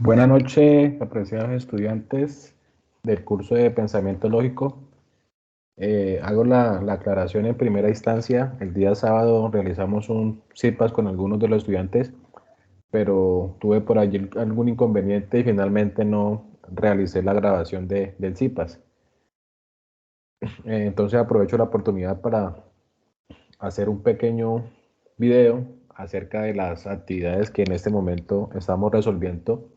Buenas noches, apreciados estudiantes del curso de Pensamiento Lógico. Hago la aclaración en primera instancia. El día sábado realizamos un CIPAS con algunos de los estudiantes, pero tuve por allí algún inconveniente y finalmente no realicé la grabación del CIPAS. Entonces aprovecho la oportunidad para hacer un pequeño video acerca de las actividades que en este momento estamos resolviendo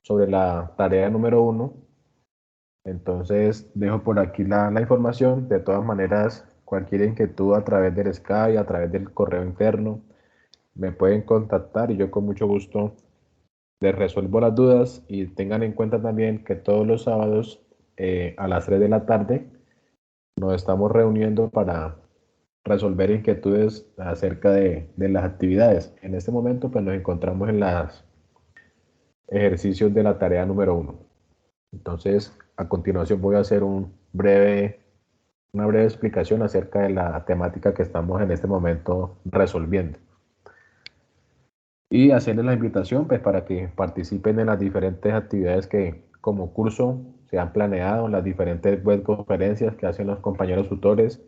sobre la tarea número 1. Entonces dejo por aquí la información. De todas maneras, cualquier inquietud a través del Skype, a través del correo interno, me pueden contactar y yo con mucho gusto les resuelvo las dudas. Y tengan en cuenta también que todos los sábados a las 3 de la tarde nos estamos reuniendo para resolver inquietudes acerca de las actividades. En este momento pues nos encontramos en los ejercicios de la tarea número 1. Entonces, a continuación voy a hacer una breve explicación acerca de la temática que estamos en este momento resolviendo. Y hacerles la invitación pues, para que participen en las diferentes actividades que como curso se han planeado, las diferentes webconferencias que hacen los compañeros tutores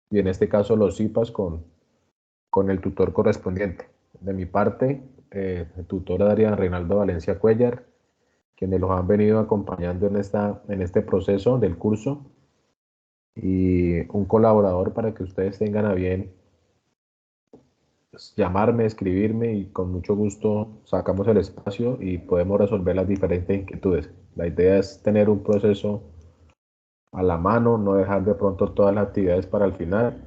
y en este caso los CIPAS con el tutor correspondiente. De mi parte, el tutor Adrián Reinaldo Valencia Cuellar, quienes los han venido acompañando en este proceso del curso, y un colaborador para que ustedes tengan a bien llamarme, escribirme y con mucho gusto sacamos el espacio y podemos resolver las diferentes inquietudes. La idea es tener un proceso a la mano, no dejar de pronto todas las actividades para el final,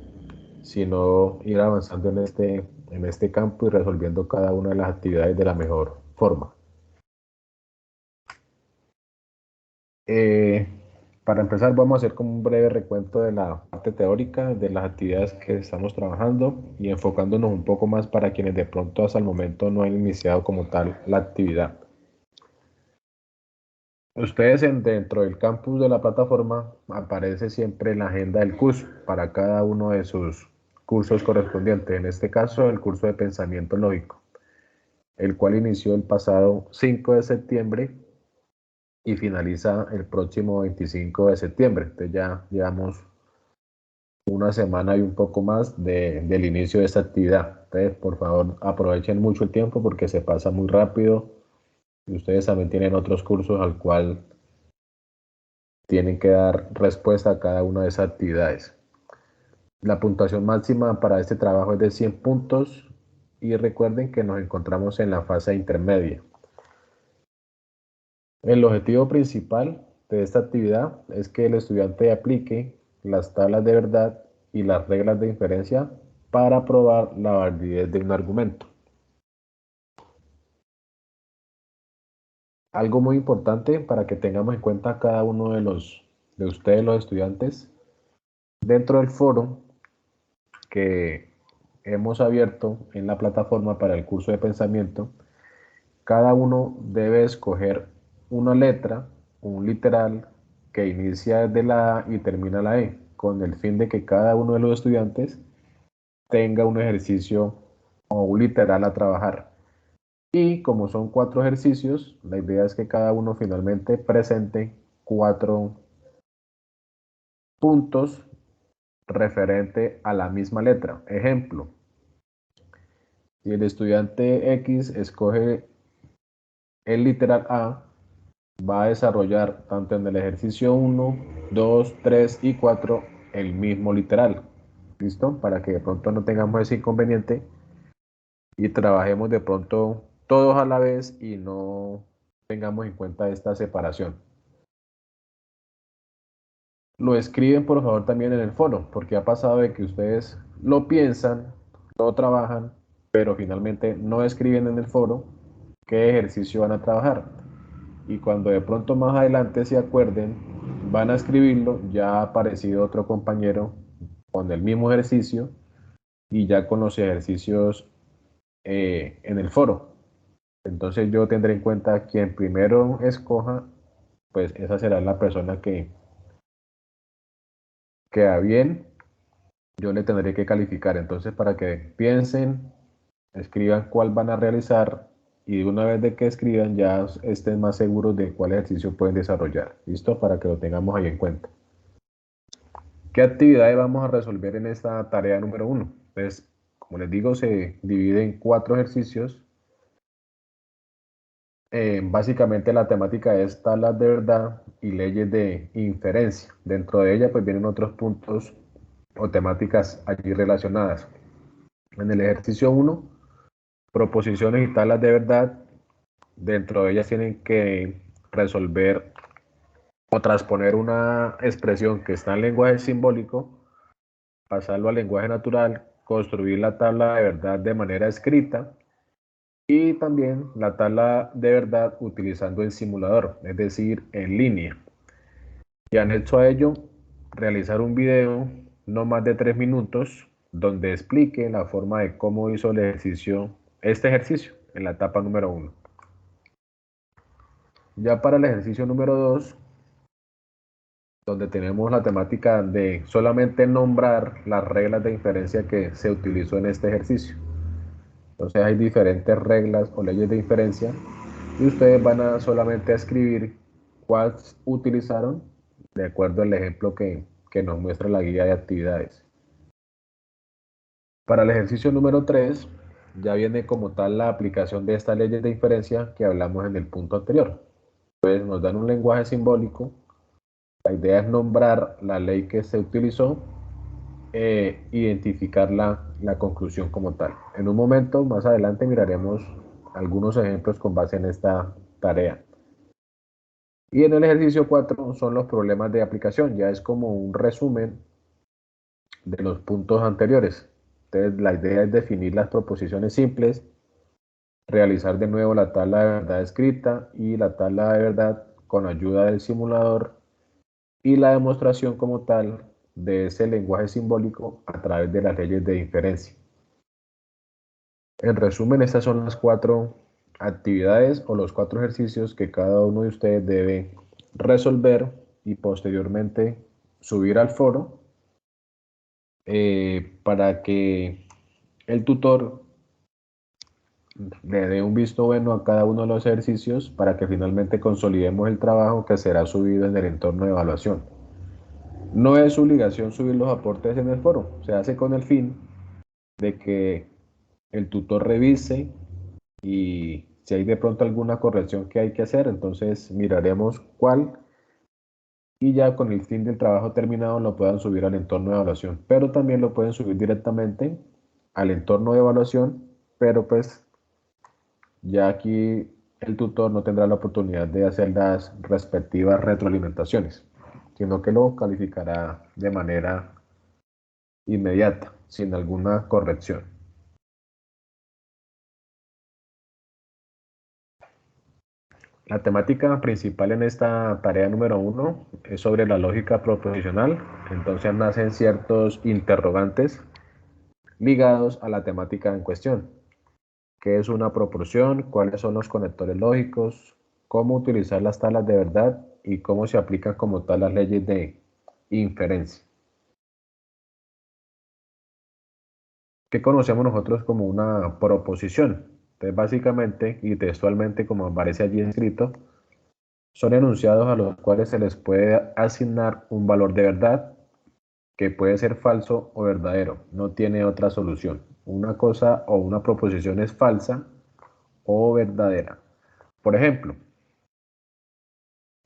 sino ir avanzando en este campo y resolviendo cada una de las actividades de la mejor forma. Eh, para empezar, vamos a hacer como un breve recuento de la parte teórica, de las actividades que estamos trabajando y enfocándonos un poco más para quienes de pronto hasta el momento no han iniciado como tal la actividad. Ustedes dentro del campus de la plataforma aparece siempre la agenda del curso para cada uno de sus cursos correspondientes. En este caso, el curso de Pensamiento Lógico, el cual inició el pasado 5 de septiembre y finaliza el próximo 25 de septiembre. Entonces ya llevamos una semana y un poco más del inicio de esta actividad. Entonces, por favor, aprovechen mucho el tiempo porque se pasa muy rápido y ustedes también tienen otros cursos al cual tienen que dar respuesta a cada una de esas actividades. La puntuación máxima para este trabajo es de 100 puntos y recuerden que nos encontramos en la fase intermedia. El objetivo principal de esta actividad es que el estudiante aplique las tablas de verdad y las reglas de inferencia para probar la validez de un argumento. Algo muy importante para que tengamos en cuenta cada uno de ustedes, los estudiantes, dentro del foro que hemos abierto en la plataforma para el curso de pensamiento, cada uno debe escoger una letra, un literal que inicia desde la A y termina la E, con el fin de que cada uno de los estudiantes tenga un ejercicio o un literal a trabajar. Y como son 4 ejercicios, la idea es que cada uno finalmente presente 4 puntos referente a la misma letra. Ejemplo, si el estudiante X escoge el literal A, va a desarrollar tanto en el ejercicio 1, 2, 3 y 4 el mismo literal. ¿Listo? Para que de pronto no tengamos ese inconveniente y trabajemos de pronto todos a la vez y no tengamos en cuenta esta separación. Lo escriben por favor también en el foro, porque ha pasado de que ustedes lo piensan, lo trabajan, pero finalmente no escriben en el foro qué ejercicio van a trabajar. Y cuando de pronto más adelante se acuerden, van a escribirlo, ya ha aparecido otro compañero con el mismo ejercicio y ya con los ejercicios en el foro. Entonces yo tendré en cuenta quien primero escoja, pues esa será la persona que queda bien, yo le tendré que calificar. Entonces para que piensen, escriban cuál van a realizar y una vez de que escriban ya estén más seguros de cuál ejercicio pueden desarrollar. ¿Listo? Para que lo tengamos ahí en cuenta. ¿Qué actividades vamos a resolver en esta tarea número 1? Entonces, como les digo, se divide en 4 ejercicios. Básicamente la temática es tablas de verdad y leyes de inferencia. Dentro de ella pues vienen otros puntos o temáticas allí relacionadas. En el ejercicio 1, proposiciones y tablas de verdad. Dentro de ellas tienen que resolver o transponer una expresión que está en lenguaje simbólico, pasarlo al lenguaje natural, construir la tabla de verdad de manera escrita y también la tabla de verdad utilizando el simulador, es decir, en línea. Y anexo a ello, realizar un video no más de 3 minutos donde explique la forma de cómo hizo el ejercicio, este ejercicio en la etapa número 1. Ya para el ejercicio número 2, donde tenemos la temática de solamente nombrar las reglas de inferencia que se utilizó en este ejercicio. Entonces hay diferentes reglas o leyes de inferencia y ustedes van a solamente a escribir cuáles utilizaron de acuerdo al ejemplo que nos muestra la guía de actividades. Para el ejercicio número 3 ya viene como tal la aplicación de estas leyes de inferencia que hablamos en el punto anterior. Entonces nos dan un lenguaje simbólico. La idea es nombrar la ley que se utilizó, identificar la conclusión como tal. En un momento más adelante miraremos algunos ejemplos con base en esta tarea. Y en el ejercicio 4 son los problemas de aplicación, ya es como un resumen de los puntos anteriores. Entonces la idea es definir las proposiciones simples, realizar de nuevo la tabla de verdad escrita y la tabla de verdad con ayuda del simulador y la demostración como tal de ese lenguaje simbólico a través de las leyes de inferencia. En resumen, estas son las 4 actividades o los 4 ejercicios que cada uno de ustedes debe resolver y posteriormente subir al foro para que el tutor le dé un visto bueno a cada uno de los ejercicios para que finalmente consolidemos el trabajo que será subido en el entorno de evaluación. No es su obligación subir los aportes en el foro, se hace con el fin de que el tutor revise y si hay de pronto alguna corrección que hay que hacer, entonces miraremos cuál y ya con el fin del trabajo terminado lo puedan subir al entorno de evaluación, pero también lo pueden subir directamente al entorno de evaluación, pero pues ya aquí el tutor no tendrá la oportunidad de hacer las respectivas retroalimentaciones, sino que lo calificará de manera inmediata, sin alguna corrección. La temática principal en esta tarea número 1 es sobre la lógica proposicional, entonces nacen ciertos interrogantes ligados a la temática en cuestión. ¿Qué es una proporción? ¿Cuáles son los conectores lógicos? ¿Cómo utilizar las tablas de verdad? Y cómo se aplican como tal las leyes de inferencia. ¿Qué conocemos nosotros como una proposición? Entonces, básicamente y textualmente, como aparece allí escrito, son enunciados a los cuales se les puede asignar un valor de verdad que puede ser falso o verdadero. No tiene otra solución. Una cosa o una proposición es falsa o verdadera. Por ejemplo,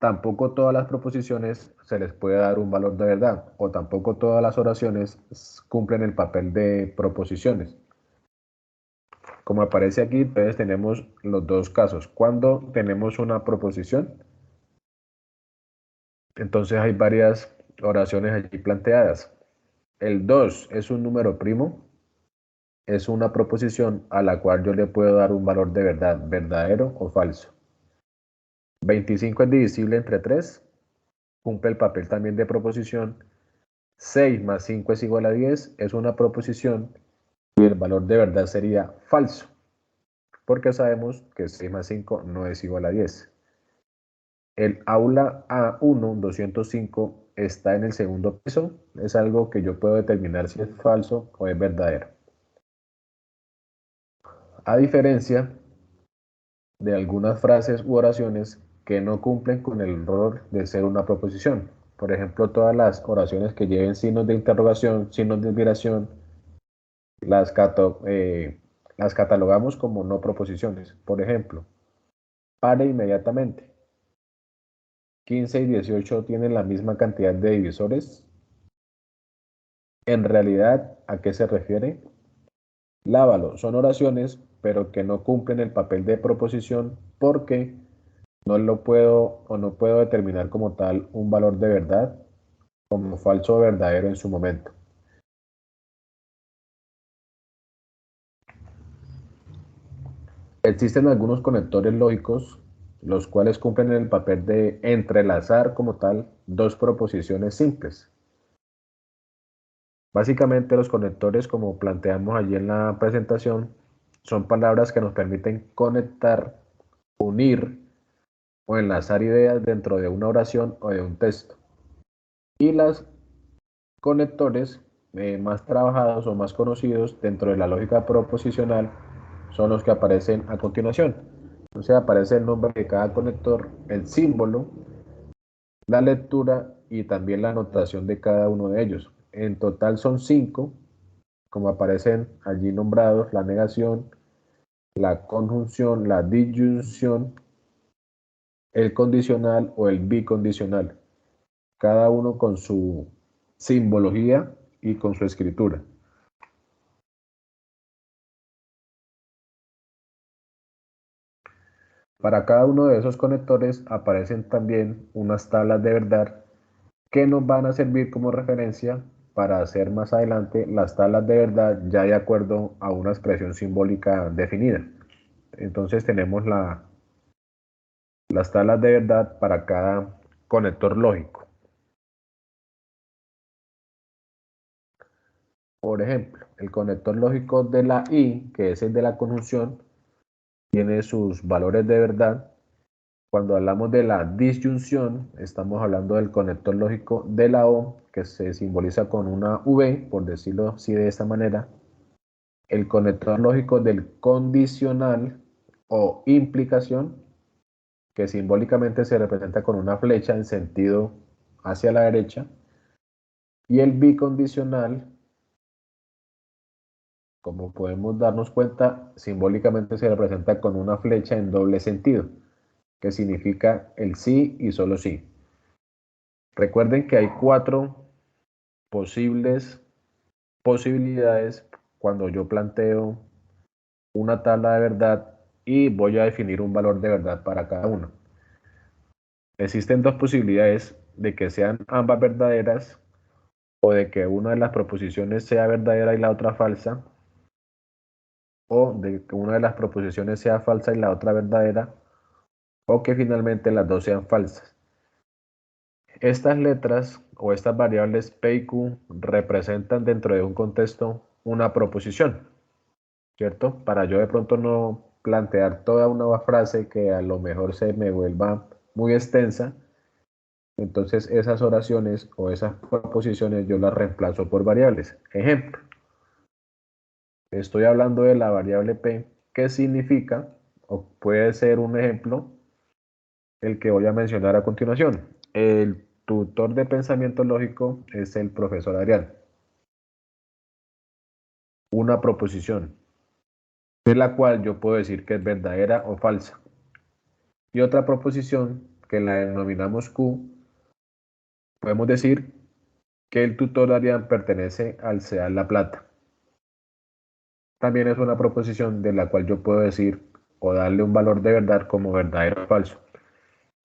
tampoco todas las proposiciones se les puede dar un valor de verdad o tampoco todas las oraciones cumplen el papel de proposiciones. Como aparece aquí, entonces tenemos los dos casos. Cuando tenemos una proposición, entonces hay varias oraciones allí planteadas. El 2 es un número primo, es una proposición a la cual yo le puedo dar un valor de verdad, verdadero o falso. 25 es divisible entre 3, cumple el papel también de proposición. 6 más 5 es igual a 10, es una proposición y el valor de verdad sería falso, porque sabemos que 6 más 5 no es igual a 10. El aula A1 205 está en el segundo piso, es algo que yo puedo determinar si es falso o es verdadero. A diferencia de algunas frases u oraciones que no cumplen con el rol de ser una proposición. Por ejemplo, todas las oraciones que lleven signos de interrogación, signos de admiración, las, las catalogamos como no proposiciones. Por ejemplo, pare inmediatamente. 15 y 18 tienen la misma cantidad de divisores. En realidad, ¿a qué se refiere? Lávalo. Son oraciones, pero que no cumplen el papel de proposición porque no lo puedo o no puedo determinar como tal un valor de verdad como falso o verdadero en su momento. Existen algunos conectores lógicos los cuales cumplen el papel de entrelazar como tal dos proposiciones simples. Básicamente los conectores, como planteamos allí en la presentación, son palabras que nos permiten conectar, unir o enlazar ideas dentro de una oración o de un texto. Y los conectores más trabajados o más conocidos dentro de la lógica proposicional son los que aparecen a continuación. Entonces aparece el nombre de cada conector, el símbolo, la lectura y también la notación de cada uno de ellos. En total son 5, como aparecen allí nombrados: la negación, la conjunción, la disyunción, el condicional o el bicondicional, cada uno con su simbología y con su escritura. Para cada uno de esos conectores aparecen también unas tablas de verdad que nos van a servir como referencia para hacer más adelante las tablas de verdad ya de acuerdo a una expresión simbólica definida. Entonces tenemos las tablas de verdad para cada conector lógico. Por ejemplo, el conector lógico de la I, que es el de la conjunción, tiene sus valores de verdad. Cuando hablamos de la disyunción, estamos hablando del conector lógico de la O, que se simboliza con una V, por decirlo así de esta manera. El conector lógico del condicional o implicación, que simbólicamente se representa con una flecha en sentido hacia la derecha. Y el bicondicional, como podemos darnos cuenta, simbólicamente se representa con una flecha en doble sentido, que significa el sí y solo sí. Recuerden que hay 4 posibilidades cuando yo planteo una tabla de verdad y voy a definir un valor de verdad para cada uno. Existen 2 posibilidades de que sean ambas verdaderas o de que una de las proposiciones sea verdadera y la otra falsa, o de que una de las proposiciones sea falsa y la otra verdadera, o que finalmente las dos sean falsas. Estas letras o estas variables P y Q representan dentro de un contexto una proposición, ¿cierto? Para yo de pronto no plantear toda una frase que a lo mejor se me vuelva muy extensa, entonces esas oraciones o esas proposiciones yo las reemplazo por variables. Ejemplo, estoy hablando de la variable P, que significa, o puede ser un ejemplo, el que voy a mencionar a continuación. El tutor de pensamiento lógico es el profesor Adrián. Una proposición, de la cual yo puedo decir que es verdadera o falsa. Y otra proposición, que la denominamos Q, podemos decir que el tutor Adrián pertenece al CEDAL La Plata. También es una proposición de la cual yo puedo decir o darle un valor de verdad como verdadero o falso.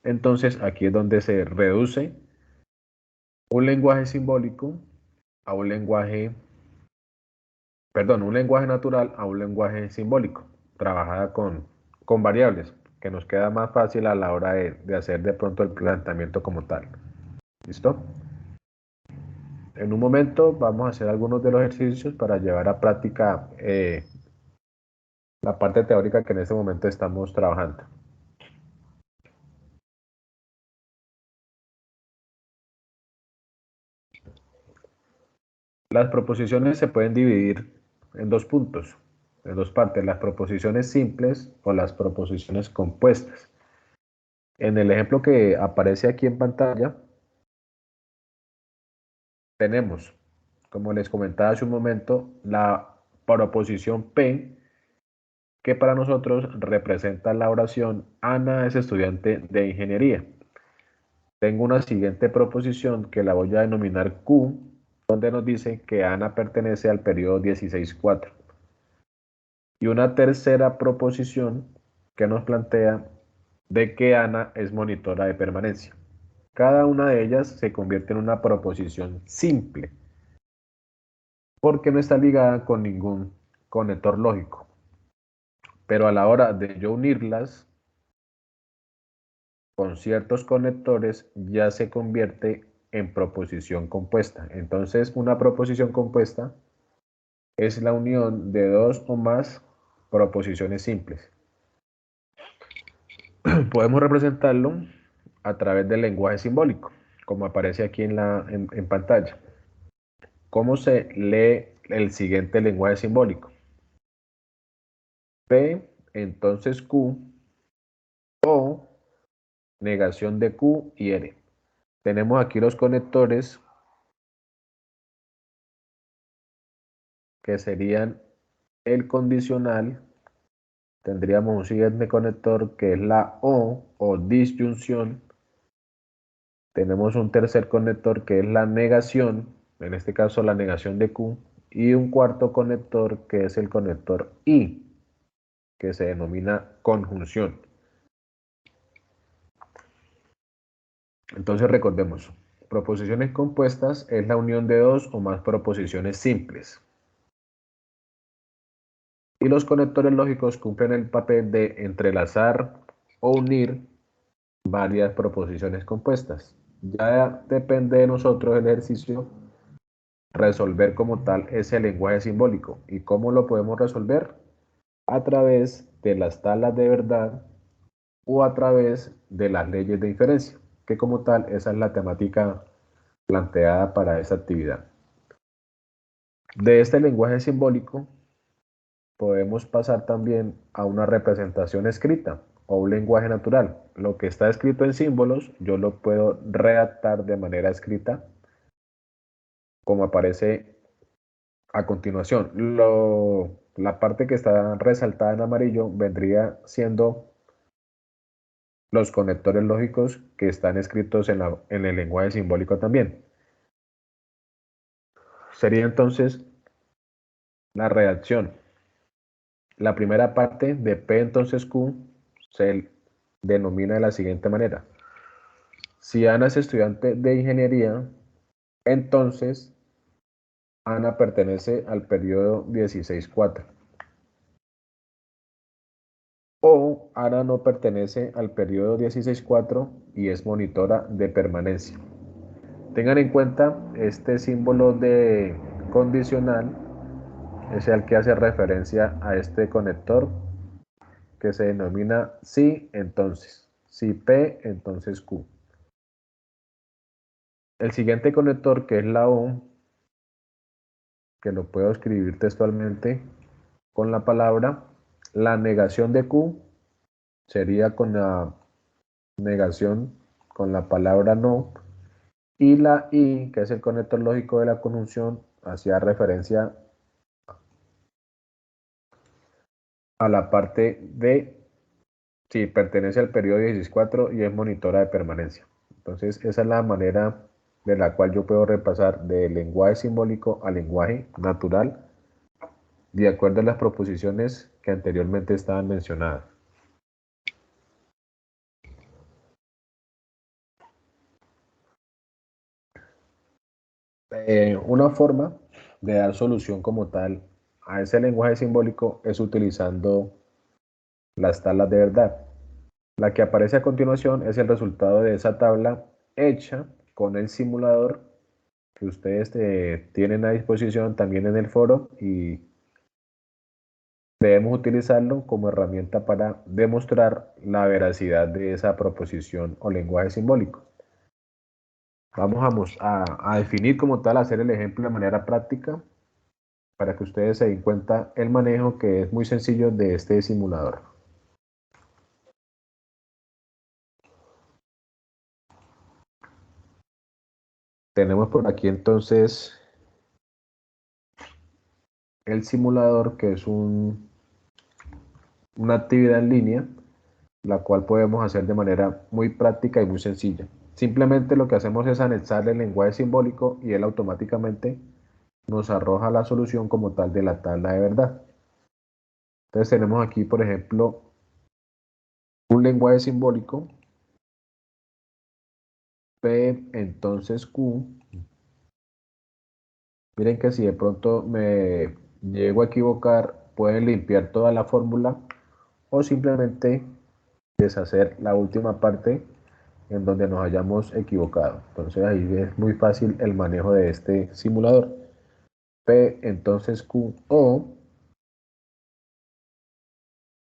Entonces aquí es donde se reduce un lenguaje simbólico a un lenguaje, perdón, un lenguaje natural a un lenguaje simbólico, trabajada con variables, que nos queda más fácil a la hora de hacer de pronto el planteamiento como tal. ¿Listo? En un momento vamos a hacer algunos de los ejercicios para llevar a práctica la parte teórica que en este momento estamos trabajando. Las proposiciones se pueden dividir en 2 puntos. en dos partes, las proposiciones simples o las proposiciones compuestas. En el ejemplo que aparece aquí en pantalla, tenemos, como les comentaba hace un momento, la proposición P, que para nosotros representa la oración Ana es estudiante de ingeniería. Tengo una siguiente proposición que la voy a denominar Q, donde nos dice que Ana pertenece al periodo 16-4. Y una tercera proposición que nos plantea de que Ana es monitora de permanencia. Cada una de ellas se convierte en una proposición simple, porque no está ligada con ningún conector lógico. Pero a la hora de yo unirlas con ciertos conectores, ya se convierte en proposición compuesta. Entonces, una proposición compuesta es la unión de dos o más proposiciones simples. Podemos representarlo a través del lenguaje simbólico, como aparece aquí en pantalla. ¿Cómo se lee el siguiente lenguaje simbólico? P, entonces Q, o negación de Q y R. Tenemos aquí los conectores que serían el condicional. Tendríamos un siguiente conector que es la o disyunción. Tenemos un tercer conector que es la negación, en este caso la negación de Q, y un cuarto conector que es el conector I, que se denomina conjunción. Entonces recordemos, proposiciones compuestas es la unión de dos o más proposiciones simples. Y los conectores lógicos cumplen el papel de entrelazar o unir varias proposiciones compuestas. Ya depende de nosotros el ejercicio resolver como tal ese lenguaje simbólico. ¿Y cómo lo podemos resolver? A través de las tablas de verdad o a través de las leyes de inferencia, que como tal esa es la temática planteada para esta actividad. De este lenguaje simbólico podemos pasar también a una representación escrita o un lenguaje natural. Lo que está escrito en símbolos yo lo puedo redactar de manera escrita como aparece a continuación. La parte que está resaltada en amarillo vendría siendo los conectores lógicos que están escritos en el lenguaje simbólico también. Sería entonces la redacción. La primera parte de P entonces Q se denomina de la siguiente manera. Si Ana es estudiante de ingeniería, entonces Ana pertenece al periodo 16-4. O Ana no pertenece al periodo 16-4 y es monitora de permanencia. Tengan en cuenta este símbolo de condicional es el que hace referencia a este conector que se denomina si entonces. Si P, entonces Q. El siguiente conector que es la O, que lo puedo escribir textualmente con la palabra, la negación de Q sería con la negación con la palabra no, y la I, que es el conector lógico de la conjunción, hacía referencia a la parte de si pertenece al periodo 16-4 y es monitora de permanencia. Entonces, esa es la manera de la cual yo puedo repasar de lenguaje simbólico a lenguaje natural, de acuerdo a las proposiciones que anteriormente estaban mencionadas. Una forma de dar solución como tal a ese lenguaje simbólico es utilizando las tablas de verdad. La que aparece a continuación es el resultado de esa tabla hecha con el simulador que ustedes tienen a disposición también en el foro y debemos utilizarlo como herramienta para demostrar la veracidad de esa proposición o lenguaje simbólico. Vamos a definir como tal, hacer el ejemplo de manera práctica para que ustedes se den cuenta el manejo que es muy sencillo de este simulador. Tenemos por aquí entonces el simulador, que es una actividad en línea, la cual podemos hacer de manera muy práctica y muy sencilla. Simplemente lo que hacemos es anexarle el lenguaje simbólico y él automáticamente nos arroja la solución como tal de la tabla de verdad. Entonces tenemos aquí, por ejemplo, un lenguaje simbólico, P entonces Q. Miren que si de pronto me llego a equivocar, pueden limpiar toda la fórmula o simplemente deshacer la última parte en donde nos hayamos equivocado. Entonces ahí es muy fácil el manejo de este simulador. P entonces Q, o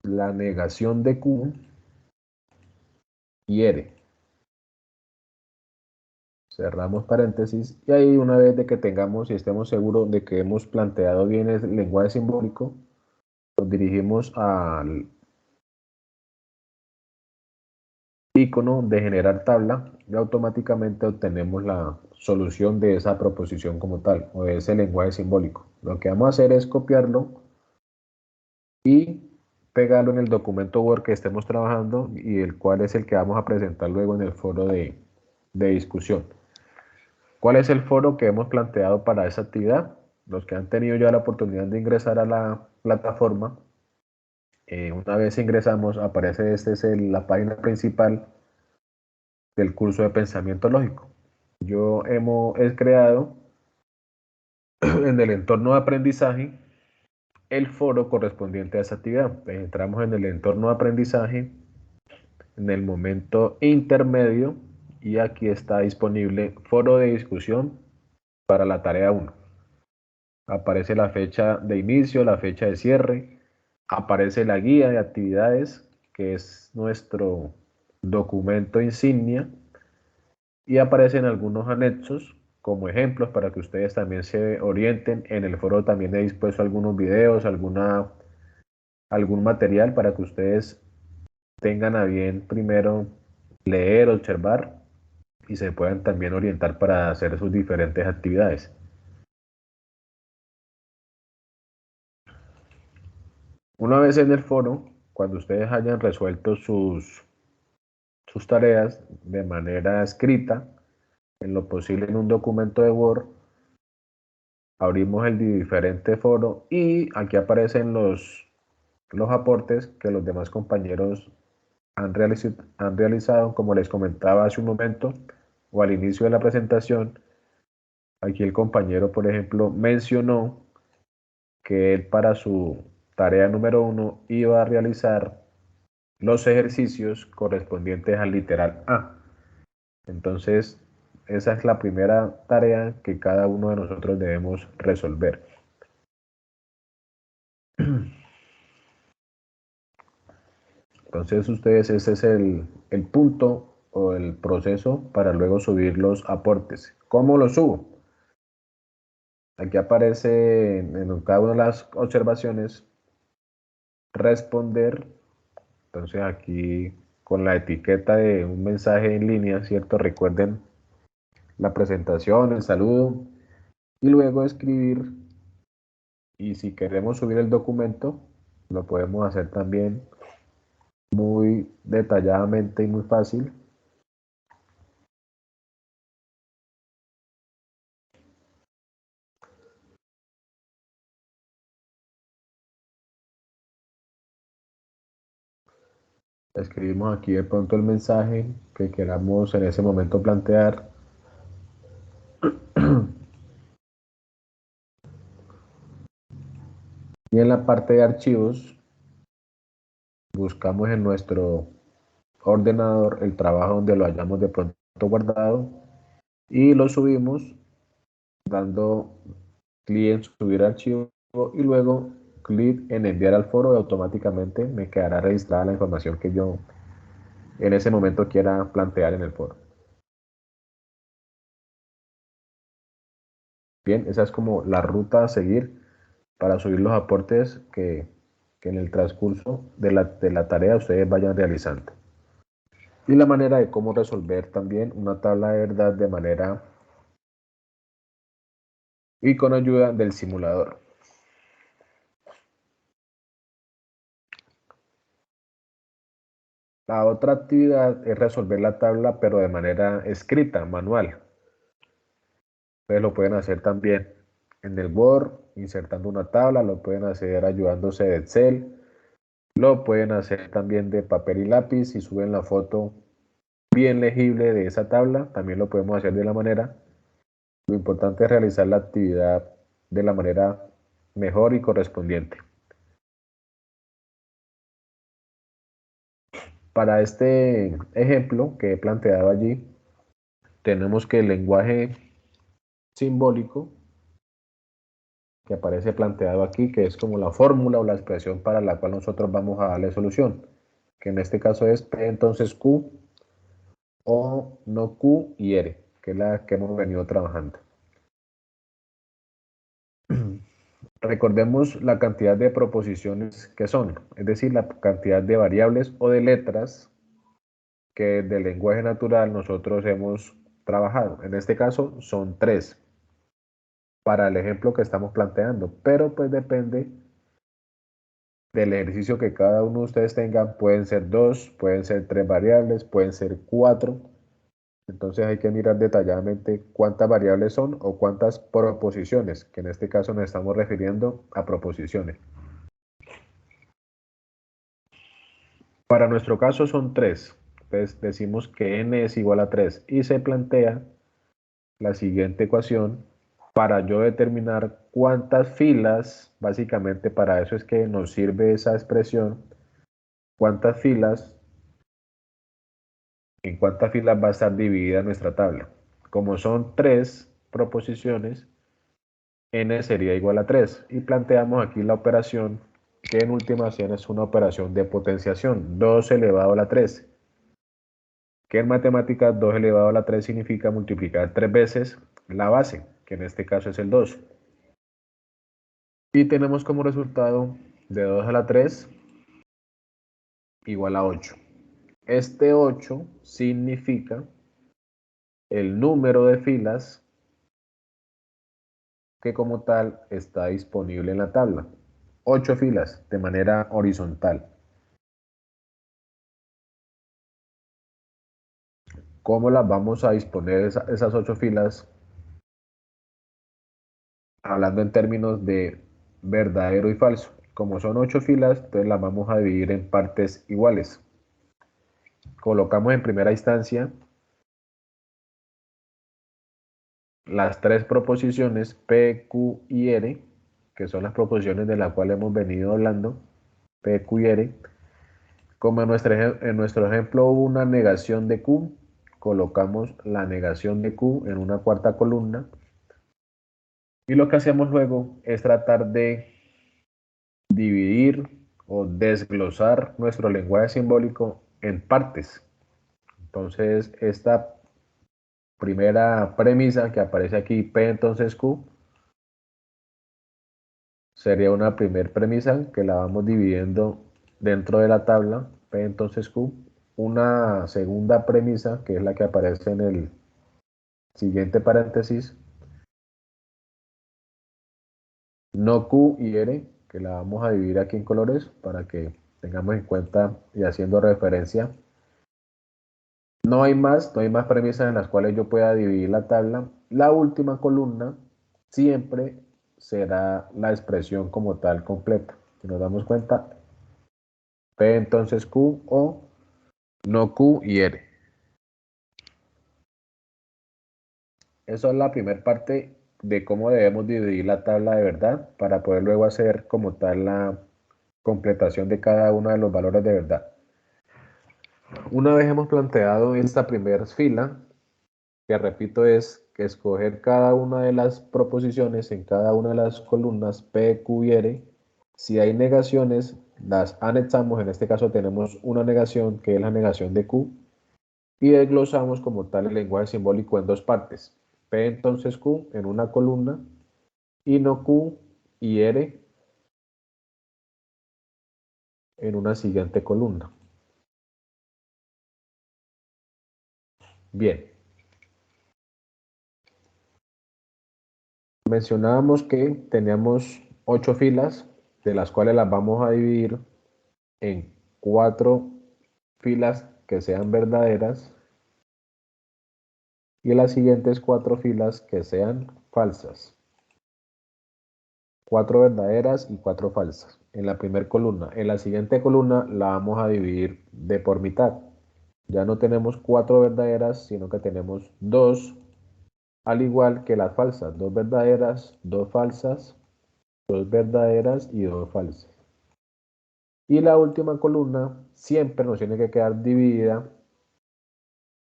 la negación de Q y R. Cerramos paréntesis y ahí, una vez de que tengamos y estemos seguros de que hemos planteado bien el lenguaje simbólico, nos dirigimos al icono de generar tabla y automáticamente obtenemos la solución de esa proposición como tal, o de ese lenguaje simbólico. Lo que vamos a hacer es copiarlo y pegarlo en el documento Word que estemos trabajando y el cual es el que vamos a presentar luego en el foro de discusión. ¿Cuál es el foro que hemos planteado para esa actividad? Los que han tenido ya la oportunidad de ingresar a la plataforma, una vez ingresamos, aparece la página principal del curso de pensamiento lógico. He creado en el entorno de aprendizaje el foro correspondiente a esa actividad. Entonces, entramos en el entorno de aprendizaje, en el momento intermedio, y aquí está disponible foro de discusión para la tarea 1. Aparece la fecha de inicio, la fecha de cierre, aparece la guía de actividades, que es nuestro documento insignia, y aparecen algunos anexos como ejemplos para que ustedes también se orienten. En el foro también he dispuesto algunos videos, algún material para que ustedes tengan a bien primero leer, observar y se puedan también orientar para hacer sus diferentes actividades. Una vez en el foro, cuando ustedes hayan resuelto sus tareas de manera escrita, en lo posible en un documento de Word, abrimos el diferente foro y aquí aparecen los aportes que los demás compañeros han realizado, como les comentaba hace un momento o al inicio de la presentación. Aquí el compañero, por ejemplo, mencionó que él para su tarea número 1 iba a realizar los ejercicios correspondientes al literal A. Entonces, esa es la primera tarea que cada uno de nosotros debemos resolver. Entonces, ustedes, ese es el punto o el proceso para luego subir los aportes. ¿Cómo los subo? Aquí aparece en cada una de las observaciones responder. Entonces aquí con la etiqueta de un mensaje en línea, ¿cierto? Recuerden la presentación, el saludo y luego escribir. Y si queremos subir el documento, lo podemos hacer también muy detalladamente y muy fácil. Escribimos aquí de pronto el mensaje que queramos en ese momento plantear. Y en la parte de archivos, buscamos en nuestro ordenador el trabajo donde lo hayamos de pronto guardado y lo subimos dando clic en subir archivo y luego clic en enviar al foro y automáticamente me quedará registrada la información que yo en ese momento quiera plantear en el foro. Bien, esa es como la ruta a seguir para subir los aportes que en el transcurso de la tarea ustedes vayan realizando. Y la manera de cómo resolver también una tabla de verdad de manera y con ayuda del simulador. La otra actividad es resolver la tabla pero de manera escrita, manual. Ustedes lo pueden hacer también en el Word, insertando una tabla, lo pueden hacer ayudándose de Excel, lo pueden hacer también de papel y lápiz. Si suben la foto bien legible de esa tabla, también lo podemos hacer de la manera. Lo importante es realizar la actividad de la manera mejor y correspondiente. Para este ejemplo que he planteado allí, tenemos que el lenguaje simbólico que aparece planteado aquí, que es como la fórmula o la expresión para la cual nosotros vamos a darle solución, que en este caso es P entonces Q o no Q y R, que es la que hemos venido trabajando. Recordemos la cantidad de proposiciones que son, es decir, la cantidad de variables o de letras que del lenguaje natural nosotros hemos trabajado. En este caso son 3 para el ejemplo que estamos planteando, pero pues depende del ejercicio que cada uno de ustedes tengan. Pueden ser 2, pueden ser 3 variables, pueden ser 4. Entonces hay que mirar detalladamente cuántas variables son o cuántas proposiciones, que en este caso nos estamos refiriendo a proposiciones. Para nuestro caso son 3. Entonces decimos que n es igual a 3 y se plantea la siguiente ecuación para yo determinar cuántas filas, básicamente para eso es que nos sirve esa expresión, cuántas filas, en cuántas filas va a estar dividida nuestra tabla. Como son 3 proposiciones, n sería igual a 3 y planteamos aquí la operación que en últimación es una operación de potenciación, 2 elevado a la 3, que en matemáticas 2 elevado a la 3 significa multiplicar 3 veces la base, que en este caso es el 2. Y tenemos como resultado de 2 a la 3 igual a 8. Este 8 significa el número de filas que como tal está disponible en la tabla. 8 filas de manera horizontal. ¿Cómo las vamos a disponer esas 8 filas? Hablando en términos de verdadero y falso. Como son 8 filas, entonces las vamos a dividir en partes iguales. Colocamos en primera instancia las 3 proposiciones P, Q y R, que son las proposiciones de las cuales hemos venido hablando, P, Q y R. Como en nuestro ejemplo hubo una negación de Q, colocamos la negación de Q en una cuarta columna. Y lo que hacemos luego es tratar de dividir o desglosar nuestro lenguaje simbólico en partes. Entonces, esta primera premisa que aparece aquí, P entonces Q, sería una primera premisa que la vamos dividiendo dentro de la tabla, P entonces Q. Una segunda premisa, que es la que aparece en el siguiente paréntesis, no Q y R, que la vamos a dividir aquí en colores para que tengamos en cuenta y haciendo referencia. No hay más premisas en las cuales yo pueda dividir la tabla. La última columna siempre será la expresión como tal completa. Si nos damos cuenta, P entonces Q o no Q y R. Esa es la primera parte de cómo debemos dividir la tabla de verdad para poder luego hacer como tal la completación de cada uno de los valores de verdad. Una vez hemos planteado esta primera fila, que repito es que escoger cada una de las proposiciones en cada una de las columnas P, Q y R. Si hay negaciones, las anexamos. En este caso tenemos una negación que es la negación de Q y desglosamos como tal el lenguaje simbólico en dos partes. P entonces Q en una columna y no Q y R en una siguiente columna. Bien, mencionábamos que teníamos 8 filas, de las cuales las vamos a dividir en 4 filas que sean verdaderas y las siguientes 4 filas que sean falsas. 4 verdaderas y 4 falsas en la primera columna. En la siguiente columna la vamos a dividir de por mitad. Ya no tenemos 4 verdaderas, sino que tenemos 2, al igual que las falsas. 2 verdaderas, 2 falsas, 2 verdaderas y 2 falsas. Y la última columna siempre nos tiene que quedar dividida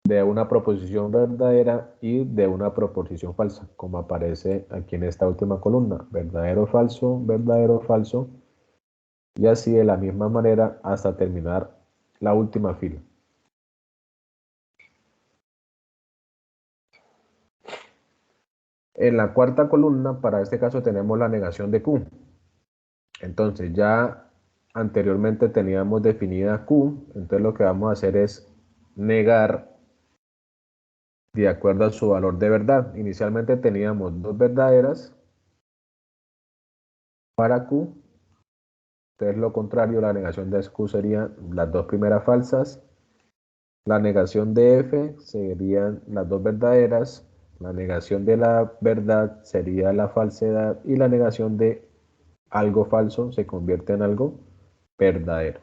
de una proposición verdadera y de una proposición falsa, como aparece aquí en esta última columna. Verdadero, falso, y así de la misma manera hasta terminar la última fila. En la cuarta columna, para este caso, tenemos la negación de Q. Entonces, ya anteriormente teníamos definida Q, entonces lo que vamos a hacer es negar de acuerdo a su valor de verdad. Inicialmente teníamos 2 verdaderas para Q, entonces lo contrario, la negación de Q serían las 2 primeras falsas, la negación de F serían las 2 verdaderas, la negación de la verdad sería la falsedad y la negación de algo falso se convierte en algo verdadero.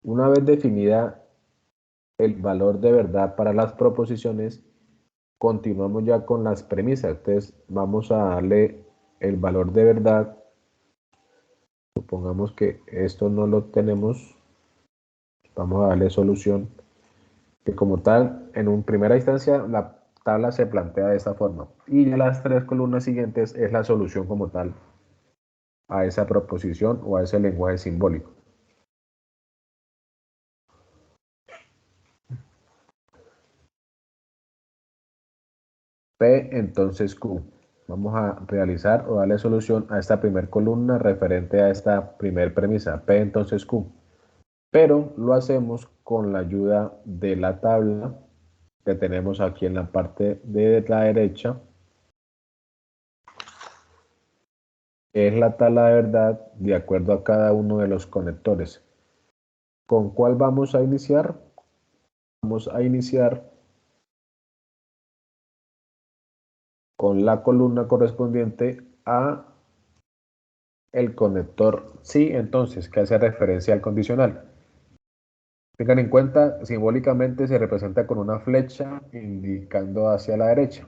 Una vez definida el valor de verdad para las proposiciones, continuamos ya con las premisas. Entonces vamos a darle el valor de verdad. Supongamos que esto no lo tenemos. Vamos a darle solución. Que como tal, en una primera instancia, la tabla se plantea de esta forma. Y ya las 3 columnas siguientes es la solución como tal a esa proposición o a ese lenguaje simbólico. P entonces Q. Vamos a realizar o darle solución a esta primera columna referente a esta primera premisa. P entonces Q. Pero lo hacemos con la ayuda de la tabla que tenemos aquí en la parte de la derecha. Es la tabla de verdad de acuerdo a cada uno de los conectores. ¿Con cuál vamos a iniciar? Vamos a iniciar con la columna correspondiente a el conector sí, entonces, que hace referencia al condicional. Tengan en cuenta, simbólicamente se representa con una flecha indicando hacia la derecha.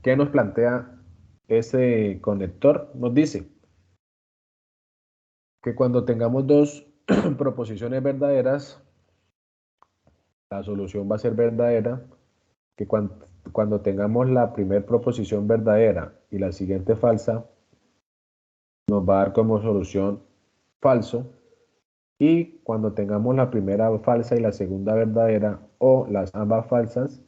¿Qué nos plantea ese conector? Nos dice que cuando tengamos 2 proposiciones verdaderas, la solución va a ser verdadera, que cuando tengamos la primera proposición verdadera y la siguiente falsa, nos va a dar como solución falso, y cuando tengamos la primera falsa y la segunda verdadera o las ambas falsas,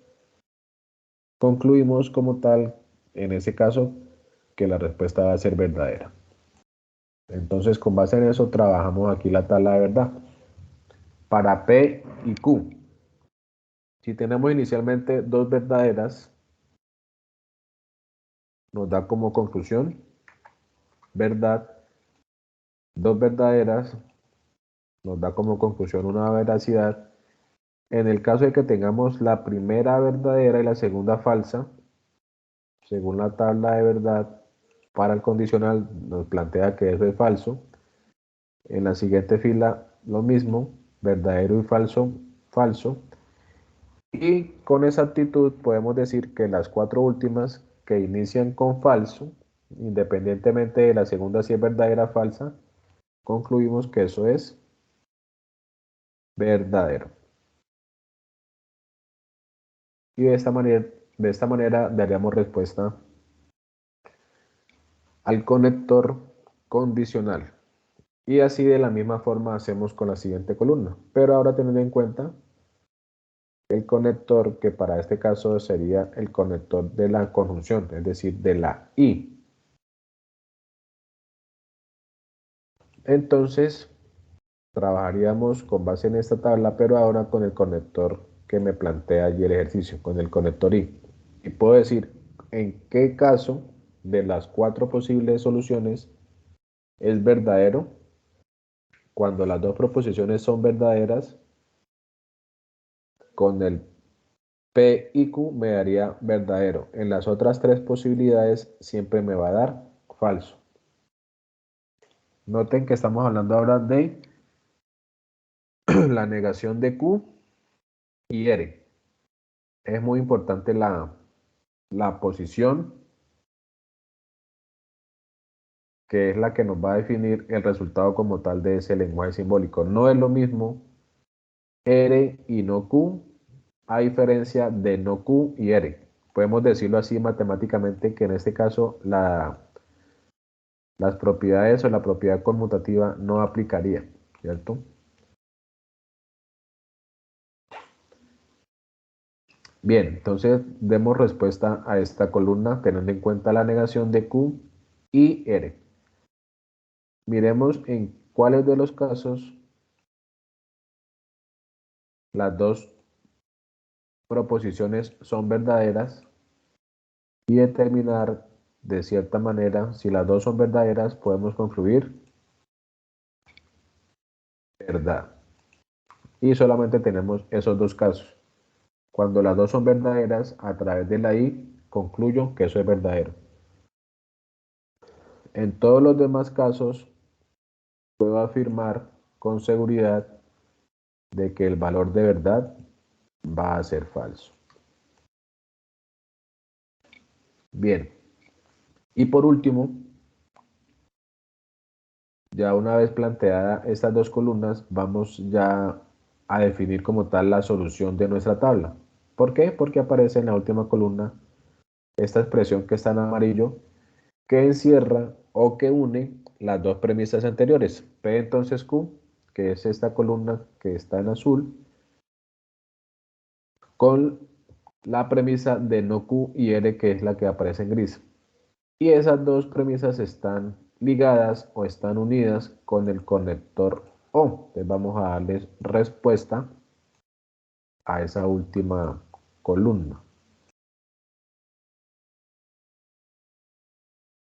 concluimos como tal, en ese caso, que la respuesta va a ser verdadera. Entonces, con base en eso, trabajamos aquí la tabla de verdad. Para P y Q, si tenemos inicialmente 2 verdaderas, nos da como conclusión verdad. 2 verdaderas, nos da como conclusión una veracidad. En el caso de que tengamos la primera verdadera y la segunda falsa, según la tabla de verdad, para el condicional nos plantea que eso es falso. En la siguiente fila lo mismo, verdadero y falso, falso. Y con exactitud podemos decir que las 4 últimas que inician con falso, independientemente de la segunda si es verdadera o falsa, concluimos que eso es verdadero. Y de esta manera daríamos respuesta al conector condicional. Y así de la misma forma hacemos con la siguiente columna. Pero ahora teniendo en cuenta el conector, que para este caso sería el conector de la conjunción, es decir, de la y. Entonces, trabajaríamos con base en esta tabla, pero ahora con el conector que me plantea allí el ejercicio, con el conector y. Y puedo decir en qué caso de las 4 posibles soluciones es verdadero. Cuando las dos proposiciones son verdaderas, con el P y Q me daría verdadero. En las otras 3 posibilidades siempre me va a dar falso. Noten que estamos hablando ahora de la negación de Q y R. Es muy importante la posición, que es la que nos va a definir el resultado como tal de ese lenguaje simbólico. No es lo mismo R y no Q, a diferencia de no Q y R. Podemos decirlo así matemáticamente, que en este caso las propiedades o la propiedad conmutativa no aplicaría, ¿cierto? Bien, entonces demos respuesta a esta columna teniendo en cuenta la negación de Q y R. Miremos en cuáles de los casos las dos proposiciones son verdaderas y determinar de cierta manera si las dos son verdaderas podemos concluir verdad. Y solamente tenemos esos dos casos. Cuando las dos son verdaderas, a través de la I concluyo que eso es verdadero. En todos los demás casos puedo afirmar con seguridad de que el valor de verdad va a ser falso. Bien, y por último, ya una vez planteada estas dos columnas, vamos ya a definir como tal la solución de nuestra tabla. ¿Por qué? Porque aparece en la última columna esta expresión que está en amarillo, que encierra o que une las dos premisas anteriores. P entonces Q, que es esta columna que está en azul, con la premisa de no Q y R, que es la que aparece en gris. Y esas dos premisas están ligadas o están unidas con el conector O. Entonces vamos a darles respuesta a esa última columna.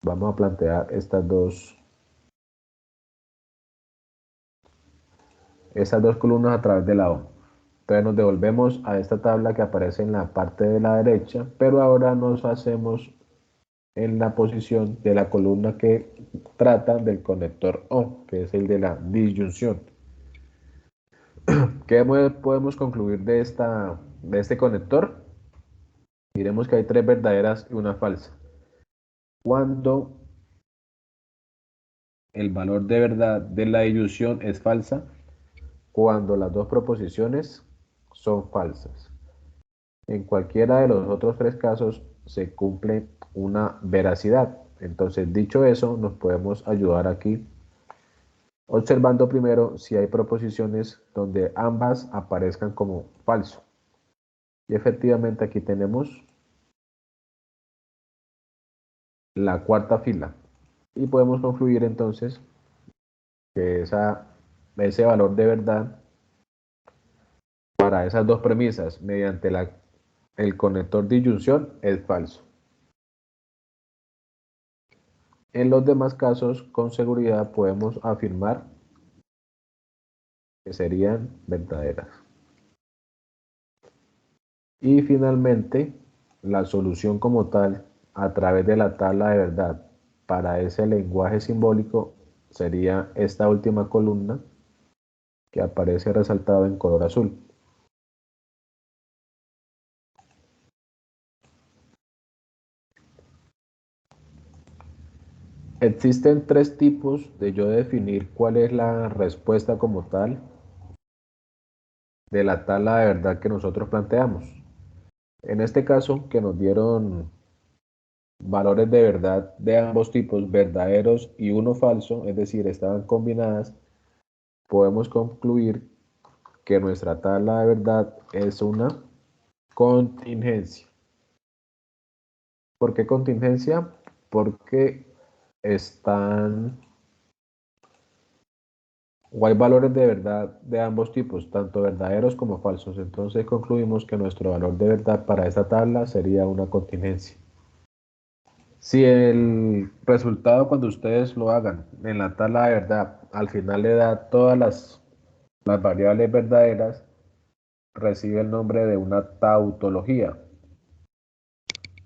Vamos a plantear estas dos columnas a través de la O. Entonces nos devolvemos a esta tabla que aparece en la parte de la derecha, pero ahora nos hacemos en la posición de la columna que trata del conector O, que es el de la disyunción. ¿Qué podemos concluir de este conector? Diremos que hay 3 verdaderas y una falsa. Cuando el valor de verdad de la disyunción es falsa, cuando las dos proposiciones son falsas. En cualquiera de los otros 3 casos se cumple una veracidad. Entonces, dicho eso, nos podemos ayudar aquí observando primero si hay proposiciones donde ambas aparezcan como falso. Y efectivamente aquí tenemos la cuarta fila. Y podemos concluir entonces que ese valor de verdad para esas dos premisas mediante el conector de disyunción es falso. En los demás casos, con seguridad podemos afirmar que serían verdaderas. Y finalmente, la solución como tal, a través de la tabla de verdad para ese lenguaje simbólico, sería esta última columna que aparece resaltado en color azul. Existen 3 tipos de yo definir cuál es la respuesta como tal de la tabla de verdad que nosotros planteamos. En este caso, que nos dieron valores de verdad de ambos tipos, verdaderos y uno falso, es decir, estaban combinadas, podemos concluir que nuestra tabla de verdad es una contingencia. ¿Por qué contingencia? Porque están o hay valores de verdad de ambos tipos, tanto verdaderos como falsos. Entonces concluimos que nuestro valor de verdad para esta tabla sería una contingencia. Si el resultado cuando ustedes lo hagan en la tabla de verdad al final le da todas las variables verdaderas, recibe el nombre de una tautología.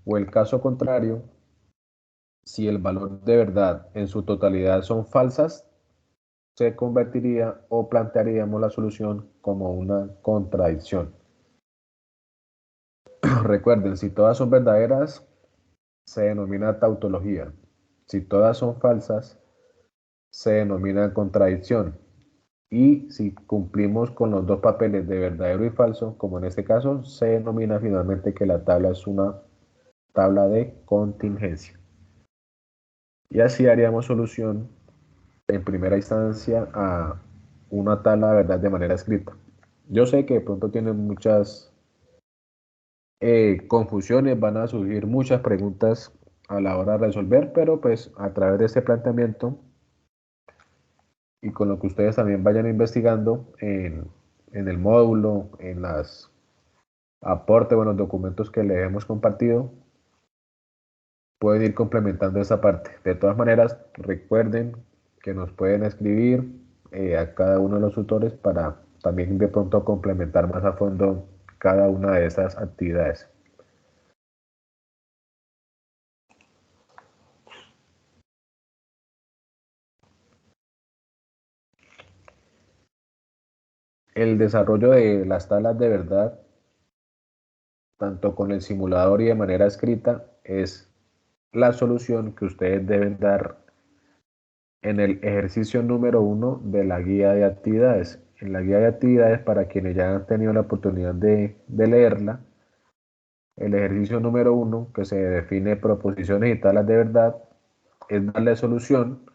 O el caso contrario, si el valor de verdad en su totalidad son falsas, se convertiría o plantearíamos la solución como una contradicción. Recuerden, si todas son verdaderas, se denomina tautología. Si todas son falsas, se denomina contradicción. Y si cumplimos con los dos papeles de verdadero y falso, como en este caso, se denomina finalmente que la tabla es una tabla de contingencia. Y así haríamos solución en primera instancia a una tabla de verdad de manera escrita. Yo sé que de pronto tienen muchas confusiones, van a surgir muchas preguntas a la hora de resolver, pero pues a través de este planteamiento y con lo que ustedes también vayan investigando en el módulo, en las aportes o en los documentos que les hemos compartido, pueden ir complementando esa parte. De todas maneras, recuerden que nos pueden escribir a cada uno de los tutores para también de pronto complementar más a fondo cada una de esas actividades. El desarrollo de las tablas de verdad, tanto con el simulador y de manera escrita, es la solución que ustedes deben dar en el ejercicio número 1 de la guía de actividades. En la guía de actividades, para quienes ya han tenido la oportunidad de leerla, el ejercicio número 1, que se define proposiciones y tablas de verdad, es darle solución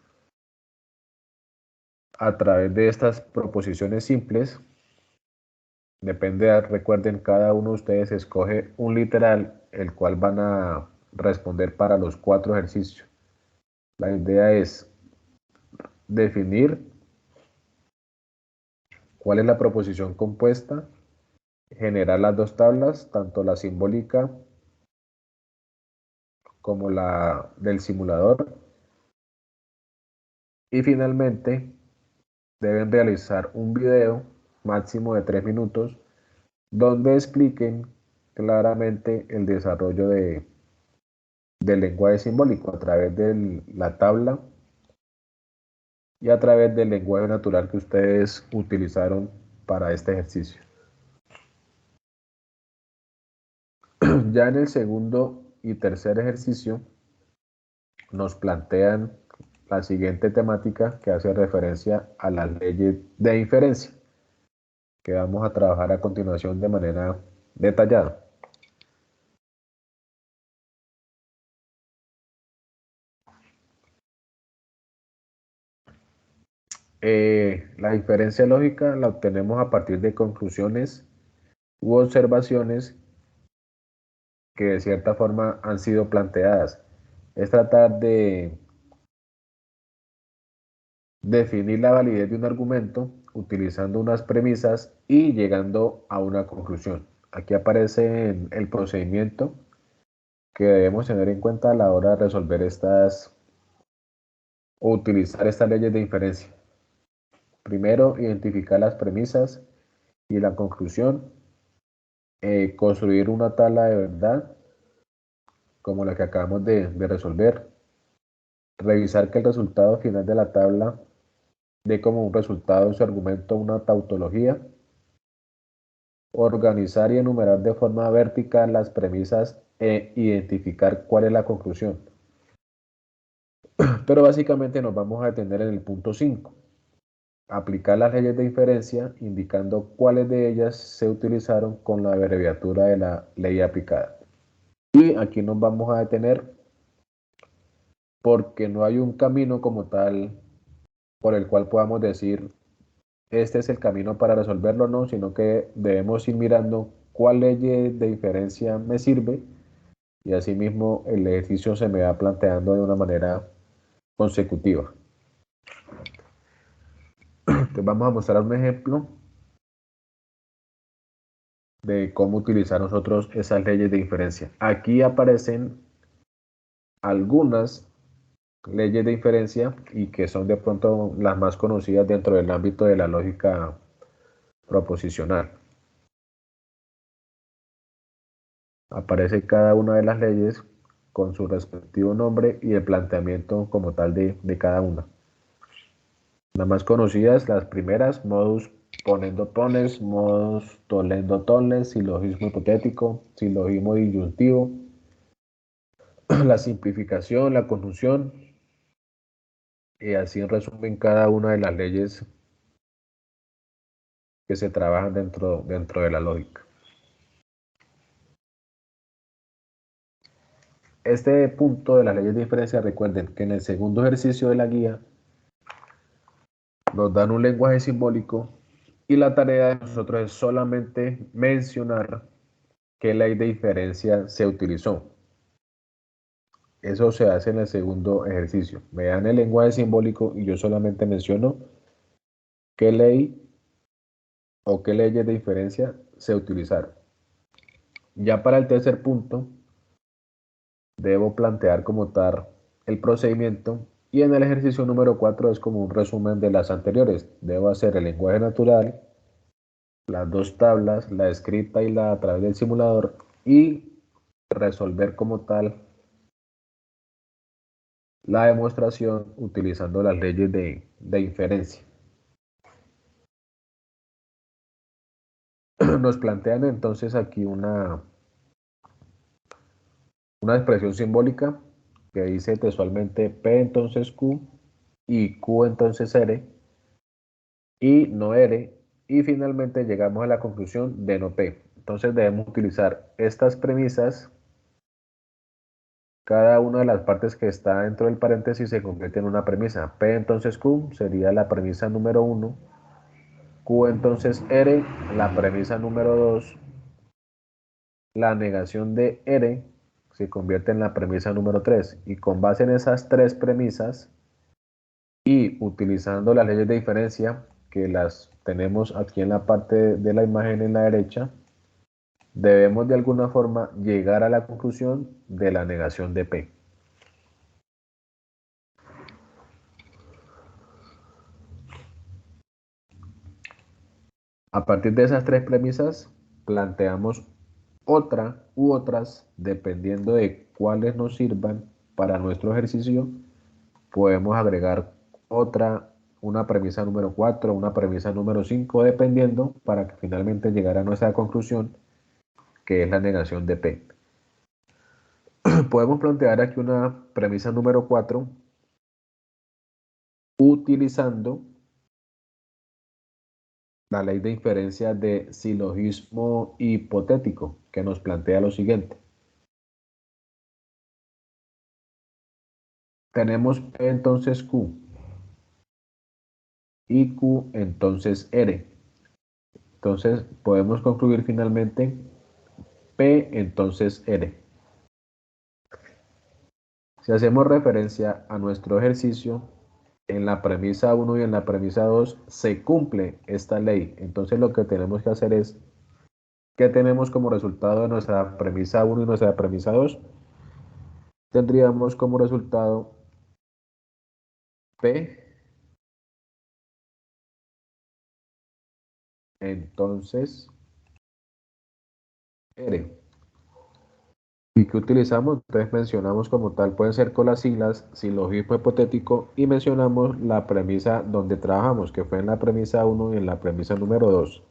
a través de estas proposiciones simples. Depende, recuerden, cada uno de ustedes escoge un literal, el cual van a responder para los 4 ejercicios. La idea es definir cuál es la proposición compuesta, generar las dos tablas, tanto la simbólica como la del simulador. Y finalmente, deben realizar un video máximo de 3 minutos donde expliquen claramente el desarrollo del lenguaje simbólico a través de la tabla y a través del lenguaje natural que ustedes utilizaron para este ejercicio. Ya en el segundo y tercer ejercicio nos plantean la siguiente temática que hace referencia a las leyes de inferencia, que vamos a trabajar a continuación de manera detallada. La inferencia lógica la obtenemos a partir de conclusiones u observaciones que de cierta forma han sido planteadas. Es tratar de definir la validez de un argumento utilizando unas premisas y llegando a una conclusión. Aquí aparece el procedimiento que debemos tener en cuenta a la hora de resolver estas o utilizar estas leyes de inferencia. Primero, identificar las premisas y la conclusión, construir una tabla de verdad como la que acabamos de resolver, revisar que el resultado final de la tabla dé como un resultado de su argumento una tautología, organizar y enumerar de forma vertical las premisas e identificar cuál es la conclusión. Pero básicamente nos vamos a detener en el punto 5. Aplicar las leyes de inferencia indicando cuáles de ellas se utilizaron con la abreviatura de la ley aplicada. Y aquí nos vamos a detener porque no hay un camino como tal por el cual podamos decir este es el camino para resolverlo, no, sino que debemos ir mirando cuál ley de diferencia me sirve y asimismo el ejercicio se me va planteando de una manera consecutiva. Entonces vamos a mostrar un ejemplo de cómo utilizar nosotros esas leyes de diferencia. Aquí aparecen algunas leyes de diferencia y que son de pronto las más conocidas dentro del ámbito de la lógica proposicional. Aparece cada una de las leyes con su respectivo nombre y el planteamiento como tal de cada una. Las más conocidas, las primeras, modus ponendo pones, modus tollendo tolles, silogismo hipotético, silogismo disyuntivo, la simplificación, la conjunción, y así en resumen cada una de las leyes que se trabajan dentro de la lógica. Este punto de las leyes de diferencia, recuerden que en el segundo ejercicio de la guía nos dan un lenguaje simbólico y la tarea de nosotros es solamente mencionar qué ley de diferencia se utilizó. Eso se hace en el segundo ejercicio. Me dan el lenguaje simbólico y yo solamente menciono qué ley o qué leyes de diferencia se utilizaron. Ya para el tercer punto, debo plantear como tal el procedimiento y en el ejercicio número 4 es como un resumen de las anteriores. Debo hacer el lenguaje natural, las dos tablas, la escrita y la a través del simulador y resolver como tal la demostración utilizando las leyes de inferencia. Nos plantean entonces aquí una expresión simbólica que dice textualmente P entonces Q y Q entonces R y no R y finalmente llegamos a la conclusión de no P. Entonces debemos utilizar estas premisas. Cada una de las partes que está dentro del paréntesis se convierte en una premisa. P entonces Q sería la premisa número 1. Q entonces R, la premisa número 2. La negación de R se convierte en la premisa número 3. Y con base en esas tres premisas y utilizando las leyes de diferencia, que las tenemos aquí en la parte de la imagen en la derecha, debemos de alguna forma llegar a la conclusión de la negación de P. A partir de esas tres premisas, planteamos otra u otras, dependiendo de cuáles nos sirvan para nuestro ejercicio, podemos agregar otra, una premisa número 4, una premisa número 5, dependiendo para que finalmente llegar a nuestra conclusión, que es la negación de P. Podemos plantear aquí una premisa número 4 utilizando la ley de inferencia de silogismo hipotético, que nos plantea lo siguiente. Tenemos P entonces Q y Q entonces R. Entonces podemos concluir finalmente P entonces R. Si hacemos referencia a nuestro ejercicio, en la premisa 1 y en la premisa 2 se cumple esta ley. Entonces lo que tenemos que hacer es, ¿qué tenemos como resultado de nuestra premisa 1 y nuestra premisa 2? Tendríamos como resultado P, entonces R. ¿Y qué utilizamos? Entonces mencionamos como tal, pueden ser con las siglas, silogismo hipotético, y mencionamos la premisa donde trabajamos, que fue en la premisa 1 y en la premisa número 2.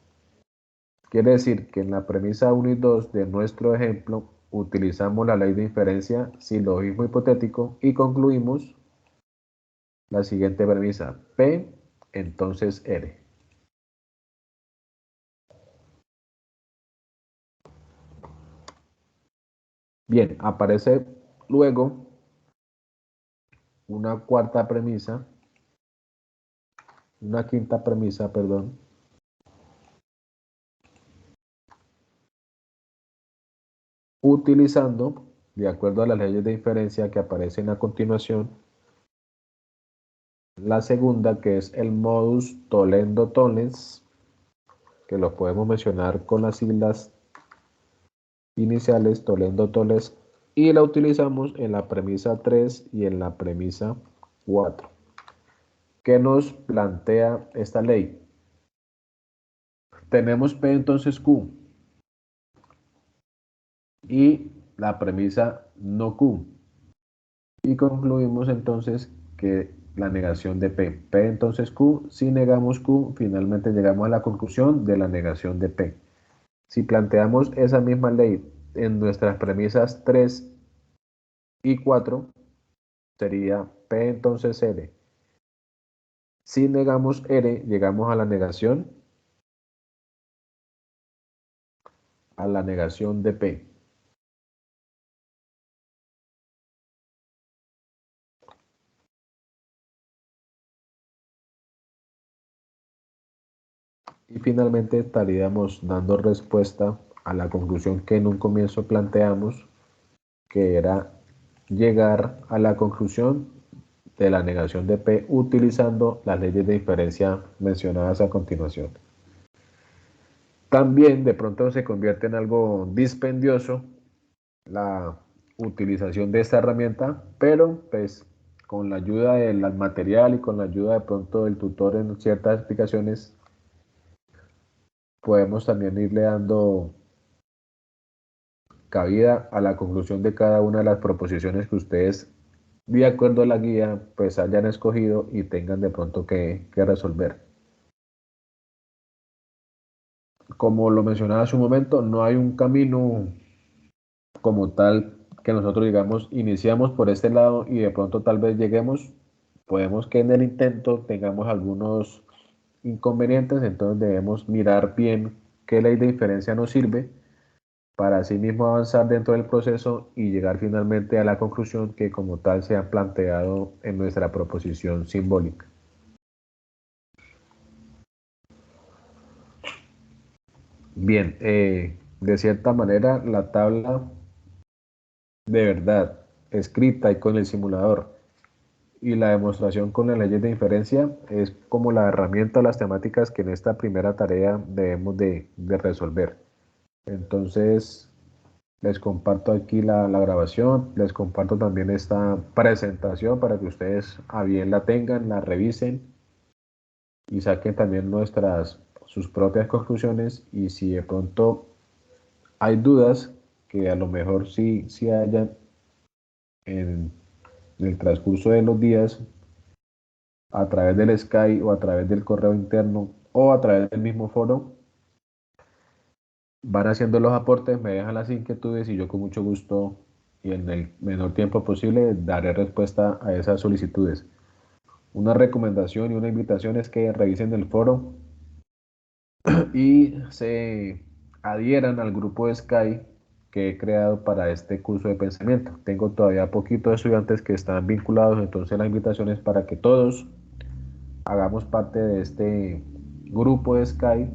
Quiere decir que en la premisa 1 y 2 de nuestro ejemplo utilizamos la ley de inferencia, silogismo hipotético, y concluimos la siguiente premisa, P, entonces R. Bien, aparece luego una cuarta premisa una quinta premisa, perdón, utilizando, de acuerdo a las leyes de inferencia que aparecen a continuación, la segunda, que es el modus tollendo-tollens, que lo podemos mencionar con las siglas iniciales tollendo-tollens, y la utilizamos en la premisa 3 y en la premisa 4. ¿Qué nos plantea esta ley? Tenemos P entonces Q y la premisa no Q. Y concluimos entonces que la negación de P. P entonces Q, si negamos Q, finalmente llegamos a la conclusión de la negación de P. Si planteamos esa misma ley en nuestras premisas 3 y 4, sería P entonces R. Si negamos R, llegamos a la negación de P. Y finalmente estaríamos dando respuesta a la conclusión que en un comienzo planteamos, que era llegar a la conclusión de la negación de P utilizando las leyes de inferencia mencionadas a continuación. También de pronto se convierte en algo dispendioso la utilización de esta herramienta, pero pues con la ayuda del material y con la ayuda de pronto del tutor en ciertas explicaciones, podemos también irle dando cabida a la conclusión de cada una de las proposiciones que ustedes, de acuerdo a la guía, pues hayan escogido y tengan de pronto que resolver. Como lo mencionaba hace un momento, no hay un camino como tal que nosotros digamos iniciamos por este lado y de pronto tal vez lleguemos, podemos que en el intento tengamos algunos inconvenientes, entonces debemos mirar bien qué ley de inferencia nos sirve para así mismo avanzar dentro del proceso y llegar finalmente a la conclusión que como tal se ha planteado en nuestra proposición simbólica. Bien, de cierta manera la tabla de verdad escrita y con el simulador y la demostración con las leyes de inferencia es como la herramienta o las temáticas que en esta primera tarea debemos de resolver. Entonces, les comparto aquí la grabación, les comparto también esta presentación para que ustedes a bien la tengan, la revisen y saquen también sus propias conclusiones y si de pronto hay dudas que a lo mejor sí hayan en el transcurso de los días a través del Skype o a través del correo interno o a través del mismo foro, van haciendo los aportes, me dejan las inquietudes y yo con mucho gusto y en el menor tiempo posible daré respuesta a esas solicitudes. Una recomendación y una invitación es que revisen el foro y se adhieran al grupo de Skype que he creado para este curso de pensamiento. Tengo todavía poquitos estudiantes que están vinculados, entonces la invitación es para que todos hagamos parte de este grupo de Skype,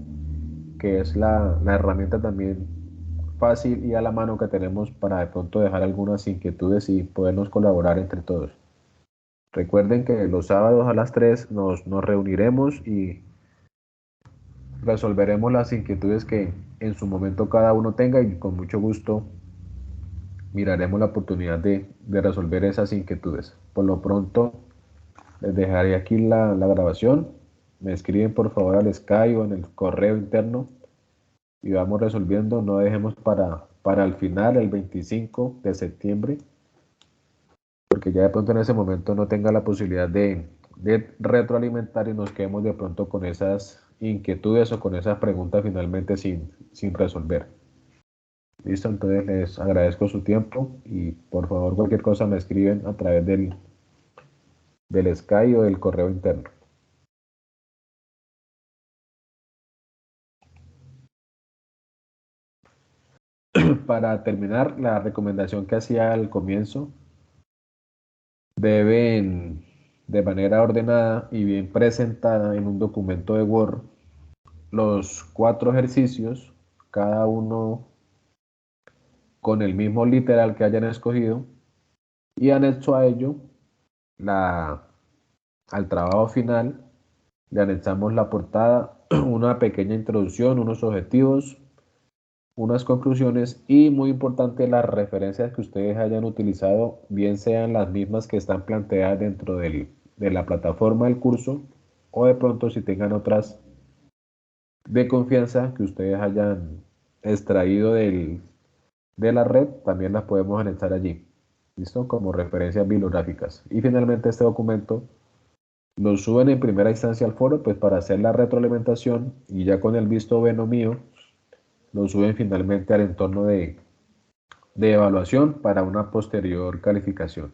que es la herramienta también fácil y a la mano que tenemos para de pronto dejar algunas inquietudes y podernos colaborar entre todos. Recuerden que los sábados a las 3 nos reuniremos y resolveremos las inquietudes que en su momento cada uno tenga y con mucho gusto miraremos la oportunidad de resolver esas inquietudes. Por lo pronto, les dejaré aquí la grabación. Me escriben por favor al Skype o en el correo interno y vamos resolviendo. No dejemos para el final, el 25 de septiembre, porque ya de pronto en ese momento no tenga la posibilidad de retroalimentar y nos quedemos de pronto con esas inquietudes o con esas preguntas finalmente sin resolver. Listo, entonces les agradezco su tiempo y por favor cualquier cosa me escriben a través del Skype o del correo interno. Para terminar, la recomendación que hacía al comienzo, deben de manera ordenada y bien presentada en un documento de Word los 4 ejercicios, cada uno con el mismo literal que hayan escogido, y anexo a ello la, al trabajo final le anexamos la portada, una pequeña introducción, unos objetivos, unas conclusiones y muy importante las referencias que ustedes hayan utilizado, bien sean las mismas que están planteadas dentro de la plataforma del curso o de pronto si tengan otras de confianza que ustedes hayan extraído de la red, también las podemos anexar allí. ¿Listo? Como referencias bibliográficas. Y finalmente este documento lo suben en primera instancia al foro, pues para hacer la retroalimentación y ya con el visto bueno mío, lo suben finalmente al entorno de evaluación para una posterior calificación.